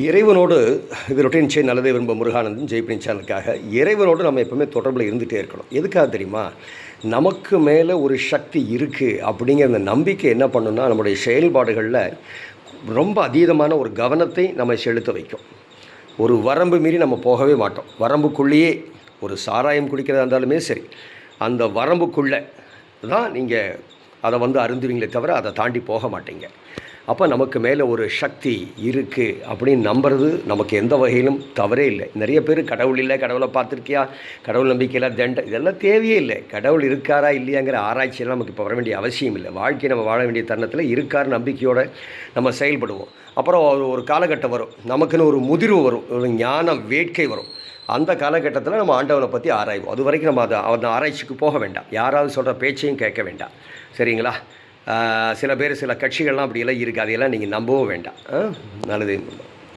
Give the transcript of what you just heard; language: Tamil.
இறைவனோடு இது ரொட்டீன் செயின் நல்லதே விரும்ப முருகானந்தன் ஜெய்பின் சேனலுக்காக இறைவனோடு நம்ம எப்போவுமே தொடர்பில் இருந்துகிட்டே இருக்கணும். எதுக்காக தெரியுமா? நமக்கு மேலே ஒரு சக்தி இருக்குது அப்படிங்கிற அந்த நம்பிக்கை என்ன பண்ணுன்னா நம்முடைய செயல்பாடுகளில் ரொம்ப அதீதமான ஒரு கவனத்தை நம்ம செலுத்த வைக்கும். ஒரு வரம்பு மீறி நம்ம போகவே மாட்டோம். வரம்புக்குள்ளேயே ஒரு சாராயம் குடிக்கிறதா இருந்தாலுமே சரி, அந்த வரம்புக்குள்ளே தான் நீங்கள் அதை அருந்துவீங்களே தவிர அதை தாண்டி போக மாட்டீங்க. அப்போ நமக்கு மேலே ஒரு சக்தி இருக்குது அப்படின்னு நம்புறது நமக்கு எந்த வகையிலும் தவறே இல்லை. நிறைய பேர் கடவுள் இல்லை, கடவுளை பார்த்துருக்கியா, கடவுள் நம்பிக்கையில் இதெல்லாம் தேவையே இல்லை. கடவுள் இருக்காரா இல்லையாங்கிற ஆராய்ச்சியெல்லாம் நமக்கு இப்போ வர வேண்டிய அவசியம் இல்லை. வாழ்க்கையை நம்ம வாழ வேண்டிய தருணத்தில் இருக்கார் நம்பிக்கையோடு நம்ம செயல்படுவோம். அப்புறம் ஒரு காலகட்டம் வரும், நமக்குன்னு ஒரு முதிர்வு வரும், ஒரு ஞான வேட்கை வரும். அந்த காலகட்டத்தில் நம்ம ஆண்டவனை பற்றி ஆராய்வோம். அது வரைக்கும் நம்ம அந்த ஆராய்ச்சிக்கு போக வேண்டாம். யாராவது சொல்கிற பேச்சையும் கேட்க வேண்டாம். சரிங்களா? சில பேர் சில கட்சிகள்லாம் அப்படியெல்லாம் இருக்குது, அதையெல்லாம் நீங்கள் நம்பவும் வேண்டாம். நல்லது.